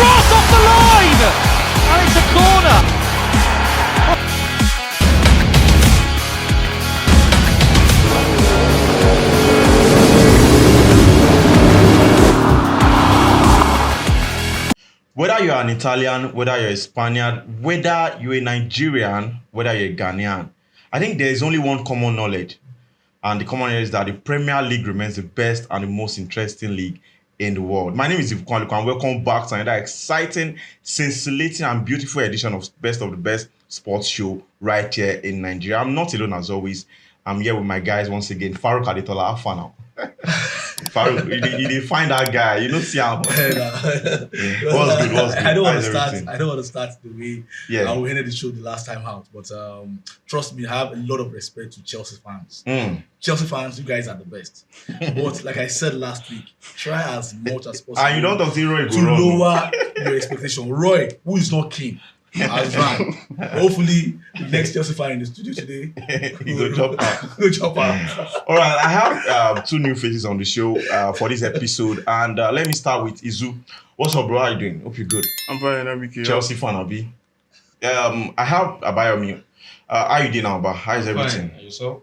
cross off the line! And it's a corner. Whether you're an Italian, whether you're a Spaniard, whether you're a Nigerian, whether you're a Ghanaian, I think there is only one common knowledge. And the common knowledge is that the Premier League remains the best and the most interesting league in the world. My name is Ifukwon and welcome back to another exciting, scintillating and beautiful edition of Best of the Best Sports Show right here in Nigeria. I'm not alone as always. I'm here with my guys once again. Farouk Adetola, how far now? Farouk, you didn't find that guy. You don't see him. What's good? I don't want to start the way we ended the show the last time out. But trust me, I have a lot of respect to Chelsea fans. Chelsea fans, you guys are the best. But like I said last week, try as much as possible. And you don't talk to Roy to lower your expectation. Roy, who is not king, as man. Hopefully, the next Chelsea fan in the studio today, he go chop out. All right, I have two new faces on the show for this episode, and let me start with Izu. What's up, bro? How you doing? Hope you're good. I'm fine, Abike. Chelsea fan, Abi. I have Abayomi. How you doing now, Aba? How is everything? Fine. Yourself?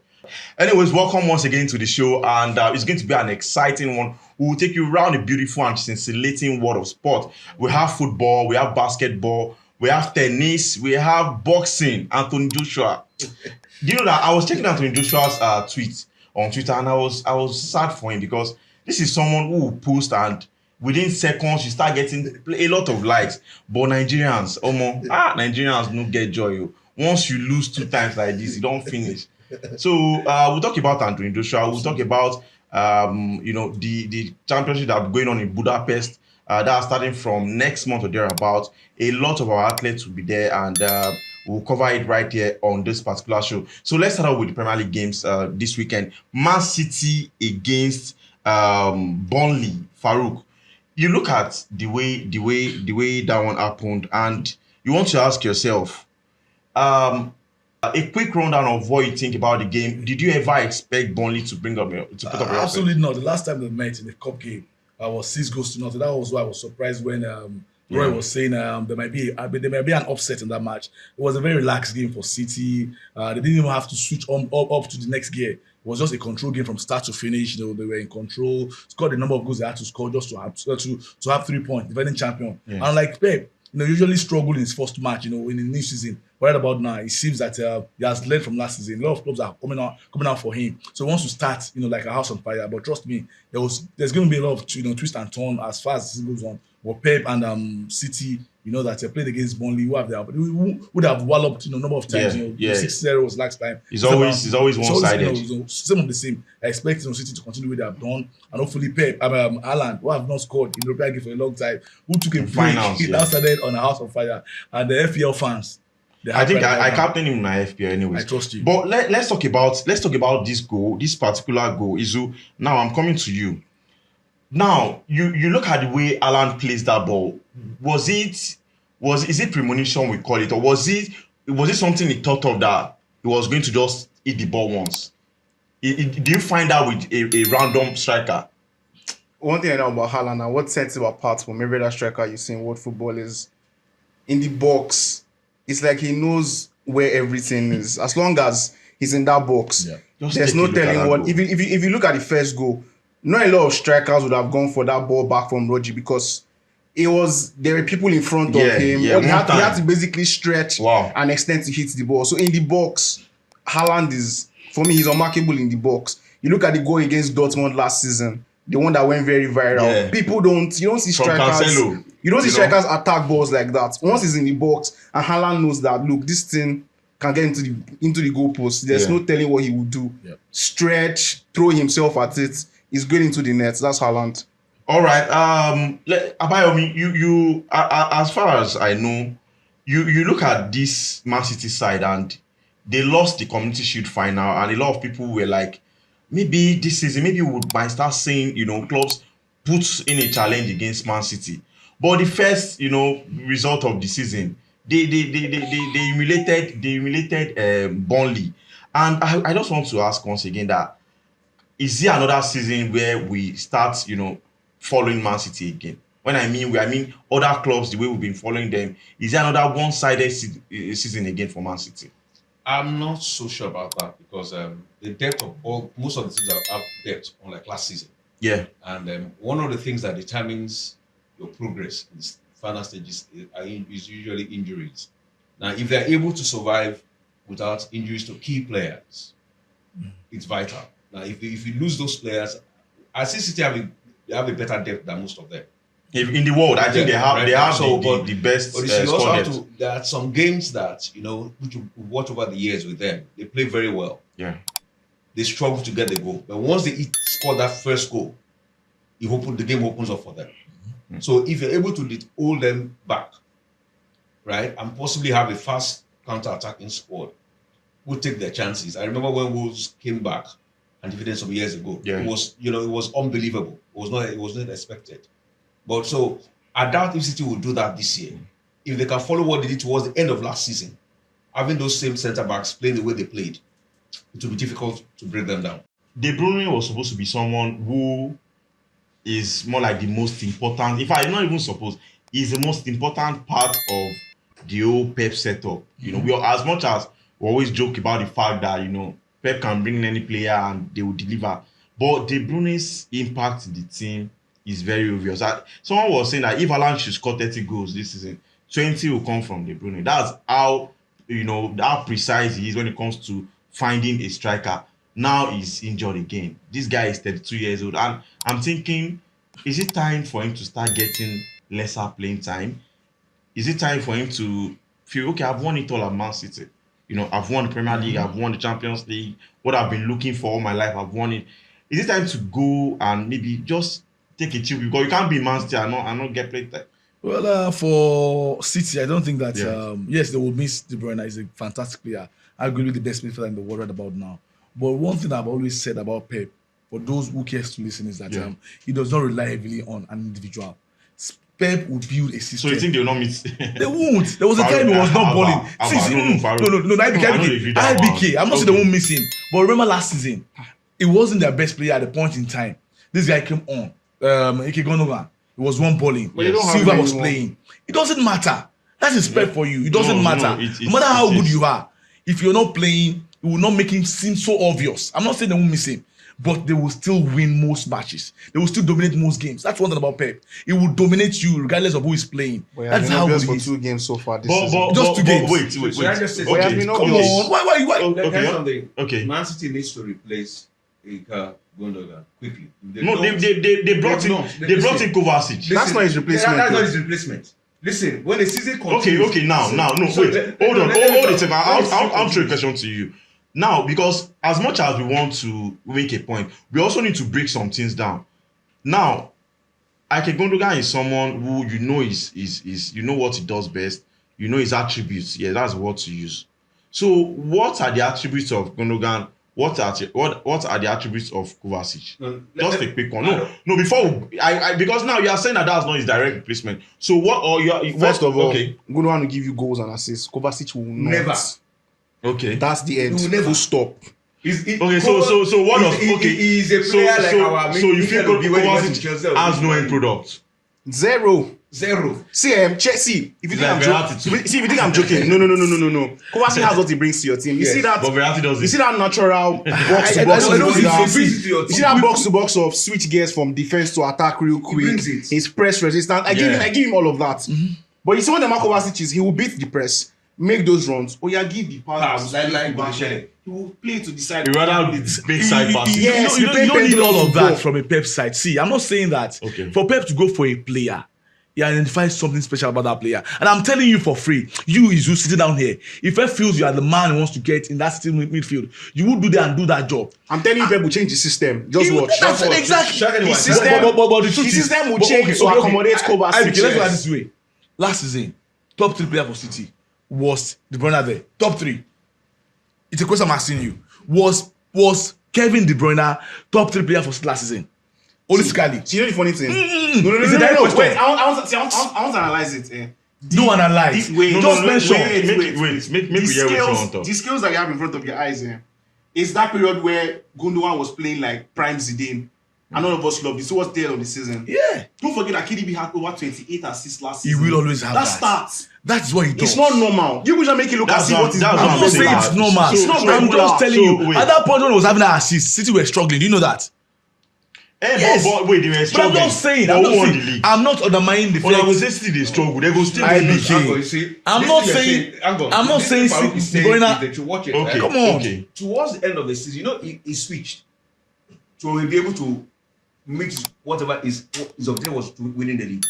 Anyways, welcome once again to the show, and it's going to be an exciting one. We will take you around the beautiful and scintillating world of sport. We have football, we have basketball, we have tennis, we have boxing. Anthony Joshua. Do you know that I was checking Anthony Joshua's tweet on Twitter, and I was sad for him because this is someone who posts and within seconds you start getting a lot of likes. But Nigerians, Nigerians no get joy. Once you lose 2 times like this, you don't finish. So we'll talk about Anthony Joshua. We'll talk about the championship that's going on in Budapest. That's starting from next month or thereabout. A lot of our athletes will be there, and we'll cover it right here on this particular show. So let's start out with the Premier League games this weekend. Man City against Burnley. Farouk, you look at the way that one happened, and you want to ask yourself, a quick rundown of what you think about the game. Did you ever expect Burnley to put up your absolutely not. The last time they met in the cup game, I was 6-0. That was why I was surprised when Roy was saying there might be an upset in that match. It was a very relaxed game for City. They didn't even have to switch up to the next gear. It was just a control game from start to finish. They were in control. Scored the number of goals they had to score just to have 3 points. Defending champion. Yeah. And like Pep, usually struggle in his first match. In the new season. Right about now, it seems that he has learned from last season. A lot of clubs are coming out for him. So he wants to start, like a house on fire. But trust me, there's going to be a lot of twist and turn as far as the season goes on. But Pep and City, that they played against Burnley, who would have walloped number of times. 6-0 was last time. It's always one-sided. Some of the same. I expect City to continue what they have done, and hopefully Pep, Haaland, who have not scored in the European game for a long time, who took a break, now started on a house on fire, and the FPL fans. I think I captain him in my FPL anyways. I trust you. But let's talk about this goal, this particular goal. Izu, now I'm coming to you. Now you look at the way Alan plays that ball. Is it premonition we call it, or was it something he thought of that he was going to just hit the ball once? Do you find that with a random striker? One thing I know about Haaland and what sets him apart from every other striker you see in world football is in the box. It's like he knows where everything is. As long as he's in that box, there's no telling what. If you look at the first goal, not a lot of strikers would have gone for that ball back from Rodri because there were people in front of him. He had to basically stretch and extend to hit the ball. So in the box, Haaland for me, he's unmarkable in the box. You look at the goal against Dortmund last season, the one that went very viral. Yeah. You don't see strikers. You don't see strikers attack balls like that. Once he's in the box and Haaland knows that, look, this thing can get into the goalpost. There's no telling what he will do. Yep. Stretch, throw himself at it. He's going into the net. That's Haaland. All right. Abayomi, you as far as I know, you look at this Man City side and they lost the Community Shield final, and a lot of people were like, maybe this season, maybe we might start seeing, clubs put in a challenge against Man City. But the first, result of the season, they humiliated Burnley. And I just want to ask once again that, is there another season where we start, following Man City again? When I mean other clubs, the way we've been following them. Is there another one-sided season again for Man City? I'm not so sure about that because the depth of most of the teams have depth unlike last season. Yeah. And one of the things that determines your progress in the final stages is usually injuries. Now, if they're able to survive without injuries to key players, it's vital. Now, if you lose those players, I see City have a better depth than most of them. In the world, I think they have the best But you see, squad depth. there are some games that, which you watch over the years with them, they play very well. Yeah. They struggle to get the goal. But once they score that first goal, the game opens up for them. Mm-hmm. So if you're able to hold them back, right, and possibly have a fast counter-attacking squad, who take their chances. I remember when Wolves came back and defeated some years ago. Yeah. It was unbelievable. It was not expected. But so I doubt if City will do that this year. If they can follow what they did towards the end of last season, having those same centre backs playing the way they played, it will be difficult to break them down. De Bruyne was supposed to be someone who is more like the most important. If I'm not even supposed, he's the most important part of the whole Pep setup. We are, as much as we always joke about the fact that Pep can bring in any player and they will deliver, but De Bruyne's impact in the team is very obvious. Someone was saying that if Alan should score 30 goals this season, 20 will come from De Bruyne. That's how how precise he is when it comes to finding a striker. Now he's injured again. This guy is 32 years old, and I'm thinking, is it time for him to start getting lesser playing time? Is it time for him to feel, okay, I've won it all at Man City. I've won the Premier League, I've won the Champions League. What I've been looking for all my life, I've won it. Is it time to go and maybe just take a chill? Because you can't be Man City and not get played time. Well, for City, I don't think that, Yes. they will miss De Bruyne. He's a fantastic player. Arguably the best midfielder in the world right about now. But one thing I've always said about Pep, for those who cares to listen, is that he does not rely heavily on an individual. Pep will build a system. So you think they will not miss? They won't. There was a time he was not balling. No, IBK. I'm not saying they won't miss him. But remember last season, he wasn't their best player at the point in time. This guy came on. Ike Gundogan. It was one balling. Silva was playing. It doesn't matter. That's his Pep for you. It doesn't matter. No matter how good you are, if you're not playing, it will not make him seem so obvious. I'm not saying they won't miss him, but they will still win most matches. They will still dominate most games. That's one thing about Pep. He will dominate you regardless of who is playing. That's how good he is. For 2 games so far this season. Just 2 games. Wait. Should I just say Okay. something? Come on. Why? Okay. Man City needs to replace Gundogan quickly. They brought in Kovacic. That's not his replacement. That's not his replacement. Listen, when the season continues... Okay, now, no, wait. Hold on. Hold a second. I'll throw a question to you. Now, because as much as we want to make a point, we also need to break some things down. Now, Ike Gundogan is someone who is what he does best. His attributes. Yeah, that's what to use. So, what are the attributes of Gundogan? What are the attributes of Kovacic? Just a quick one. No. Before because now you are saying that that's not his direct replacement. So what? First of all, okay, Gundogan will give you goals and assists. Kovacic will not. Never. Okay, that's the end. Full stop. Okay, so what of okay? He's a player like our. So you feel Kovacic has no end product? Zero. See, Chelsea. If you think I'm joking, if you think I'm joking, no. Kovacic has what he brings to your team. You see that? But Verratti does it. You see that natural box to box. You see that box to box of switch gears from defense to attack real quick. He's press resistant. I give him all of that. Mm-hmm. But you see what the Marco Kovacic is, he will beat the press, make those runs. Give the pass. He will play to decide. You rather big side passes. Yes, you don't need all of that from a Pep side. See, I'm not saying that. Okay. For Pep to go for a player, he identifies something special about that player. And I'm telling you for free, you sitting down here, if Pep feels you are the man who wants to get in that sitting midfield, you will do that and do that job. I'm telling you, Pep will change the system. Just watch. Exactly. His system will change to accommodate Kovacic. Let's go this way. Last season, top 3 player for City was De Bruyne there. Top 3. It's a question I'm asking you. Was Kevin De Bruyne top 3 player for City last season? Holistically. See, you know the funny thing? No. Wait, I want to analyze it. No analyze. Just mention. Make me hear what you the skills that you have in front of your eyes, is that period where Gundogan was playing like prime Zidane. And none of us loved it. So what's the end of the season? Yeah. Don't forget that KDB had over 28 assists last He season. will always have that. that. Stats. That's what he does. It's not normal. You should make it look That's as if what- what is that's what I'm I'm not saying saying that. it's normal. So- not I'm regular. just telling So, you. wait. At that point when he was having that assist, City were struggling. Do you know that? Yes. But wait, they were But I'm struggling. not saying. But I'm who not won the saying. league? I'm not undermining the When I fact. was still they struggle, they go still I win be league. saying- You see, I'm this not thing you're saying- hang on. I'm not This saying thing Farouk is De saying Bruyne- is that you watch it, Okay, right? Come on. okay. Towards the end of the season, you know, he switched to be able to mix whatever his objective was to winning the league.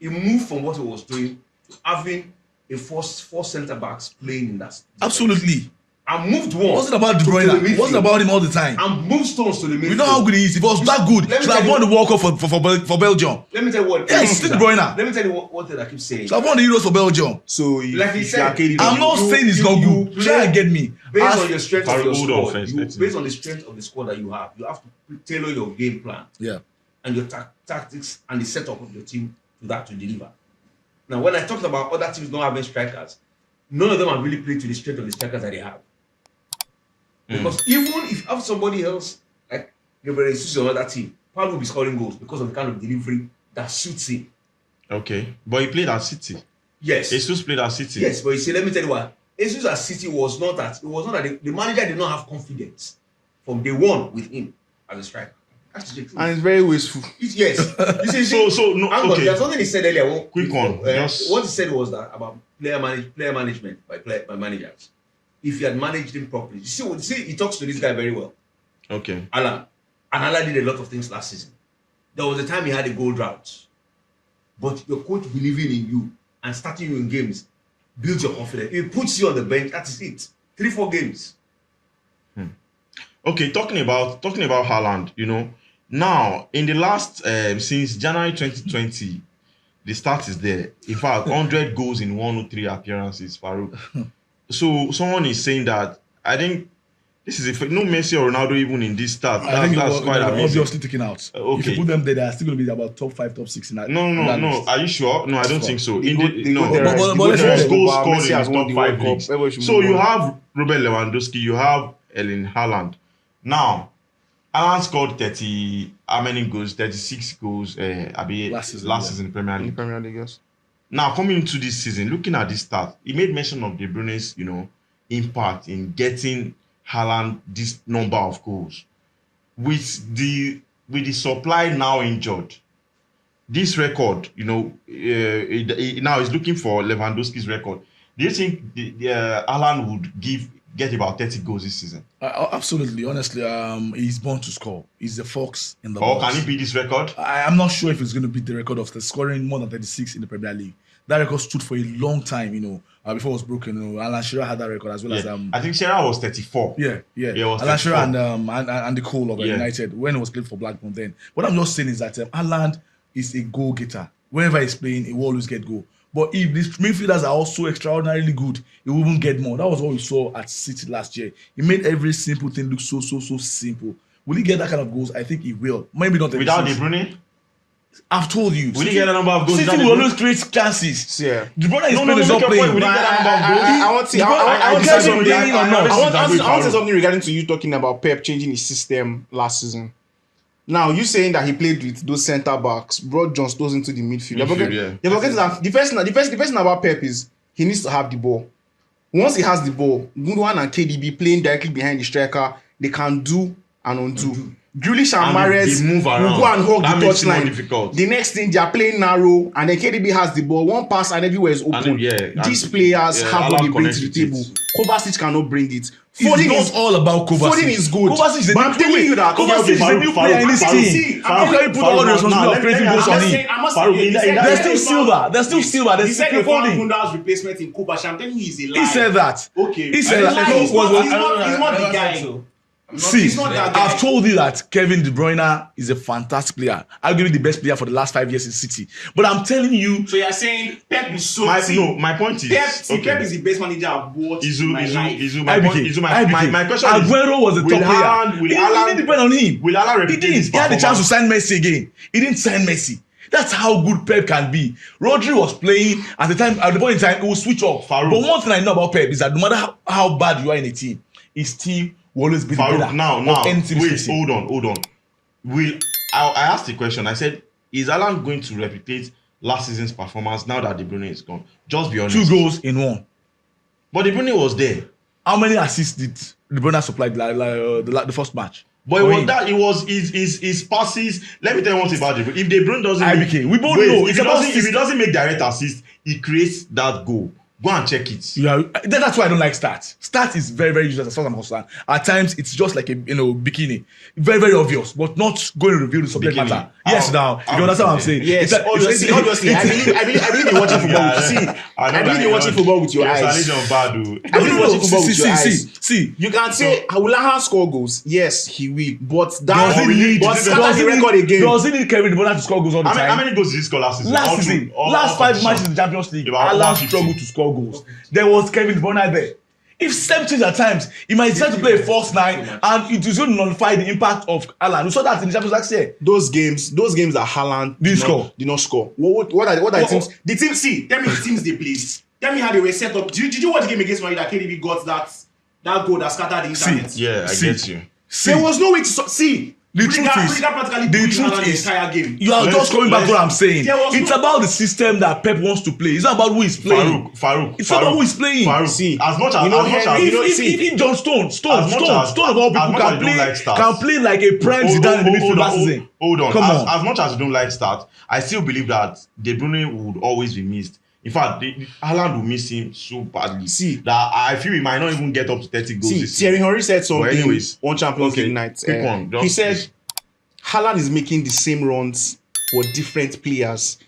He moved from what he was doing to having a four centre backs playing in that. Absolutely. And moved one. It wasn't about De to the Bruyne. It midfield. wasn't about him all the time. And moved Stones to the midfield. We know how good he is. If he was that good, Let me should have tell won you- the World Cup for Belgium. Let me tell you what. Yes, still De Bruyne. Let me tell you one thing I keep saying. Should have won the Euros for Belgium. So Like he if said, you are KDB, I'm not saying it's not good. Try and get me. Based As- on your strength of Farouk, your hold on squad, first, you, let's- based on the strength of the squad that you have to tailor your game plan Yeah. and your tactics and the setup of your team to that to deliver. Now, when I talked about other teams not having strikers, none of them have really played to the strength of the strikers that they have. Because even if you have somebody else like Gabriel Jesus on another team, Paul will be scoring goals because of the kind of delivery that suits him. Okay, but he played at City. Yes. Jesus played at City. Yes, but you see, let me tell you what. Jesus at City was not that. It was not that the manager did not have confidence from day one with him as a striker. That's the truth. and it's very wasteful. Yes. You see, So, no, hang on, okay. there's something he said earlier. Quick one, just- What he said was that about player management by managers. If you had managed him properly, you see, he talks to this guy very well, Okay. Alan. And Alan did a lot of things last season. There was a time he had a goal drought, but your coach believing in you and starting you in games builds your confidence. If he puts you on the bench, that is it. 3-4 games. Okay, talking about Haaland, you know, now in the last since January 2020, the start is there. In fact, 100 goals in 103 appearances, Farouk. So someone is saying that I think this is no Messi or Ronaldo even in this start. I think That's quite they're amazing. obviously taken out. Okay. If you put them there, they're still going to be about top 5, top 6 in that. No. in that list. Are you sure? No, I don't think so. In the, no, there, but- right? but let's most say- goals Messi scored in has the won top the 5 World Cup. leagues. Everybody should So move you on. have Robert Lewandowski, you have Erling Haaland. Now, Haaland scored 30. How many goals? 36 goals. Last season, in the Premier in the League. Premier League, yes. Now, coming into this season, looking at this start, he made mention of De Bruyne's, impact in getting Haaland this number of goals. With the supply now injured, this record, now he's looking for Lewandowski's record. Do you think Haaland would get about 30 goals this season? Absolutely. Honestly, he's born to score. He's the fox in the Or box. can he beat this record? I'm not sure if it's going to beat the record of the scoring more than 36 in the Premier League. That record stood for a long time, before it was broken. Alan Shearer had that record as well as I think Shearer was 34. Yeah. it was Alan Shearer 34. and the Cole of United when he was playing for Blackburn then. What I'm just saying is that Haaland is a goal getter. Whenever he's playing, he will always get goal. But if these midfielders are also extraordinarily good, he will even get more. That was what we saw at City last year. He made every simple thing look so simple. Will he get that kind of goals? I think he will. Maybe not Without De 36. Bruyne? I've told you. Will he get a number of goals? City without De will Bruyne? always create chances. Yeah. De Bruyne is No, playing, is not make your playing. point. Will he get a number of goals? I want to say I want something. Kevin playing or not. I want to say Farouk. something regarding to you talking about Pep changing his system last season. Now, you saying that he played with those centre backs, brought John Stones into the midfield. You're forgetting that the first thing about Pep is he needs to have the ball. Once he has the ball, Gundogan and KDB playing directly behind the striker, they can do and undo. Grealish and Mahrez they move will around. go and hug That the makes it more touchline. difficult. The next thing, they are playing narrow, and then KDB has the ball. One pass and everywhere is open. These players have what they bring to the table. Kovacic cannot bring it. It's not all about Kovacic. Foden is good. Kovacic is a But I'm telling you that Kovacic is a new player in this team. How can you put all the responsibility of creating goals on him? There's still Silva. There's still Foden. Gundogan's replacement in Kovacic. I'm telling you, he's a liar. He said that. Okay. He said that. He's not the guy. See, he's not that guy. I've told you that Kevin De Bruyne is a fantastic player. Arguably the best player for the last 5 years in City. But I'm telling you, So you're saying Pep is so my point is Pep is the best manager I've watched in my life. My question is, Aguero was a top player. It didn't depend on him. Will Haaland He repeat didn't. his He had the chance to performance? sign Messi again. He didn't sign Messi. That's how good Pep can be. Rodri was playing at the point in time, he will switch off. Farouk. But one thing I know about Pep is that no matter how bad you are in a team, his team will always be the better. Farouk, now, of any team wait, facing. hold on. Will I asked the question. I said, is Haaland going to replicate last season's performance now that De Bruyne is gone? Just be honest. 2 goals in 1. But De Bruyne was there. How many assists did De Bruyne supply the first match? But it was his passes. Let me tell you one thing about De Bruyne. If De Bruyne doesn't we both know. If he doesn't make direct assist, he creates that goal. Go and check it. That's why I don't like stats. Stats is very, very useless as far as I'm concerned. At times, it's just like a bikini. Very, very obvious, but not going to reveal the subject matter. Yes, now you understand what I'm saying? Yes, obviously. I believe you're watching football. I believe you're watching football with your eyes. I believe you're watching football with your eyes. See. You can say, will Haaland score goals? Yes, he will. But that does the record again. Does he need Kevin De Bruyne to score goals all the time? How many goals did he score last season? Last season, last 5 matches in the Champions League, Haaland struggled to score goals. There was Kevin De Bruyne there. If same things at times, he might decide to play a false 9 and it is going to nullify the impact of Haaland. We saw that in the Champions League last year. Those games that Haaland did not score. What are teams? The teams, see, tell me the teams they played. Tell me how they were set up. Did you watch the game against Man U that KDB got that goal that scattered the internet? Get you. There was no way to see. The truth is, the entire game. You are just coming back to what I'm saying. It's about the system that Pep wants to play. It's not about who is playing. Farouk. It's not about who is playing. See, as much as if John Stone of all people can play like a prime Zidane in the midfield last season. Hold on. Come on. As much as you don't like stats, I still believe that De Bruyne would always be missed. In fact, Haaland will miss him so badly. See, that I feel he might not even get up to 30 goals. See, Thierry Henry said something on Champions League night. He said, Haaland is making the same runs for different players.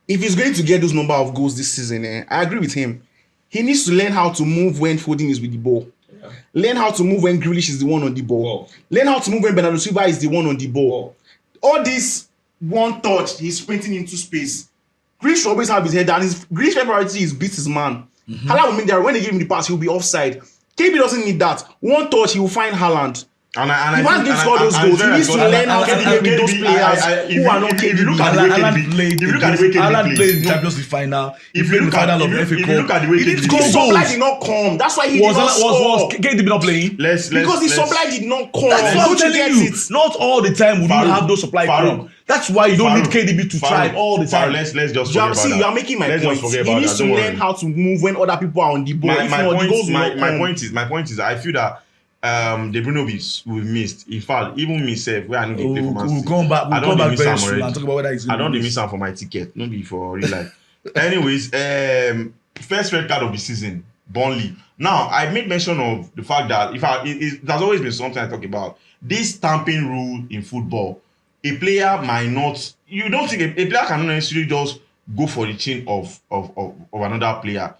If he's going to get those number of goals this season, I agree with him. He needs to learn how to move when Foden is with the ball. Yeah. Learn how to move when Grealish is the one on the ball. Learn how to move when Bernardo Silva is the one on the ball. All this one touch, he's sprinting into space. Grealish will always have his head down. Grealish's priority is beat his man. Haaland will make that when they give him the pass, he'll be offside. KB doesn't need that. One touch, he will find Haaland. And I think to score those goals, he needs to learn how to play with those players who are not KDB. If you look at the way KDB played in the Champions League final, if you look at the way he didn't score goals. Supply did not come. That's why he did not score. Was KDB not playing? Because the supply did not come. That's what I'm telling you. Not all the time would you have those supply come. That's why you don't need KDB to try all the time. Let's just forget about that. You are making my point. He needs to learn how to move when other people are on the ball. My point is, I feel that De Bruyne will be missed. In fact, even myself, where I know they play for Man City, we'll come back very soon and talk about whether he's I don't miss out for my ticket, not be for real life. Anyways, first red card of the season, Burnley. Now, I made mention of the fact that there's always been something I talk about. This stamping rule in football, a player might not. You don't think a player cannot necessarily just go for the chin of another player.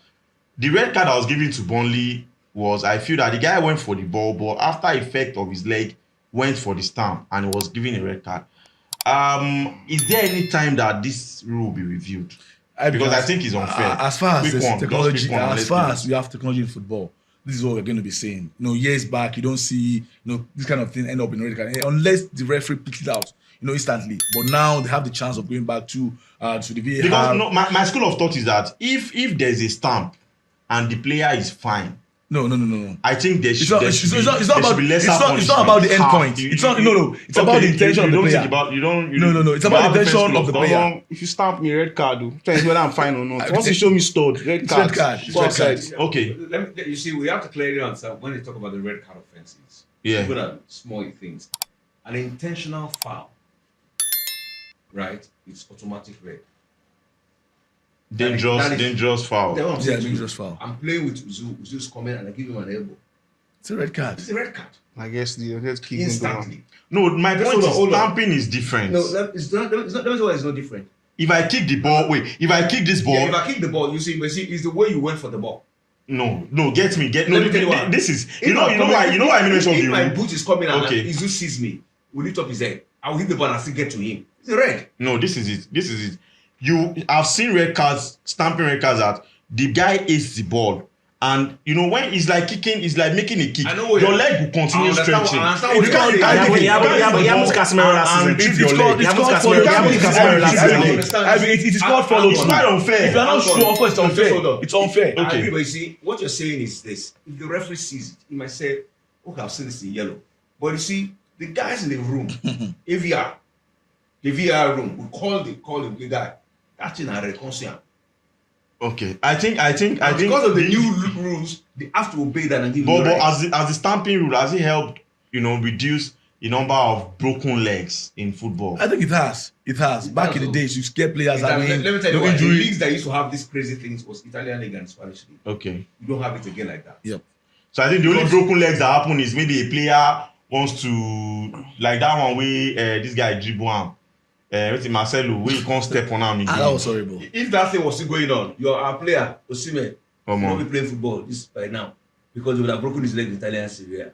The red card I was given to Burnley was, I feel that the guy went for the ball, but after effect of his leg, went for the stamp and was given a red card. Is there any time that this rule will be reviewed? Because I think it's unfair. As far as technology, as far as we have technology in football, this is what we're going to be saying. Years back, you don't see this kind of thing end up in red card unless the referee picks it out, instantly. But now they have the chance of going back to the VAR. Because my school of thought is that if there's a stamp and the player is fine. No. I think there should be lesser punishment. It's not about the end point. It's not. It's about the intention of the player. It's about the intention of the player. If you stamp me red card, tell me whether I'm fine or not. Once you show me stored, red card. Okay. You see, we have to clearly understand when they talk about the red card offenses. Yeah. Good at small things. An intentional foul, right? It's automatic red. Dangerous foul. Dangerous foul. I'm playing with Uzu. Uzu's coming and I give him an elbow. It's a red card. It's a red card. I guess let's keep instantly. No, my point is stamping is different. No, it's not. That's why it's not different. If I kick the ball, if I kick this ball, if I kick the ball, you see, it's the way you went for the ball. No, get me. Let me tell you what. This is why I mentioned if my boot is coming and Uzu sees me, will lift up his head. I will hit the ball and still get to him. It's a red. No, this is it. I've seen red cards, stamping red cards that the guy hits the ball. And when it's like kicking, it's like making a kick. Your leg will continue stretching. You haven't Casemiro last season. It is called follow through. It's quite unfair. If you're not sure, of course it's unfair. It's unfair. I agree, but you see, what you're saying is this. If the referee sees it, he might say, okay, I've seen this in yellow. But you see, the guys in the room, AVR, the VR room, we call the guy. That's in our reconciliation. Okay, I think because of the new rules, they have to obey that and give but you as the stamping rule, has it helped, reduce the number of broken legs in football? I think it has. Back in the days, you scare players. Let me tell you no why. The injury. leagues that used to have these crazy things was Italian league and Spanish league. Okay. You don't have it again like that. Yep. So I think the only broken legs that happen is maybe a player wants to, like that one where this guy dribble him. Marcelo, where he can't step on him again. That was horrible. If that thing was still going on, our player, Osimhen, Come will on. not be playing football this by now because he would have broken his leg in Italian Serie A.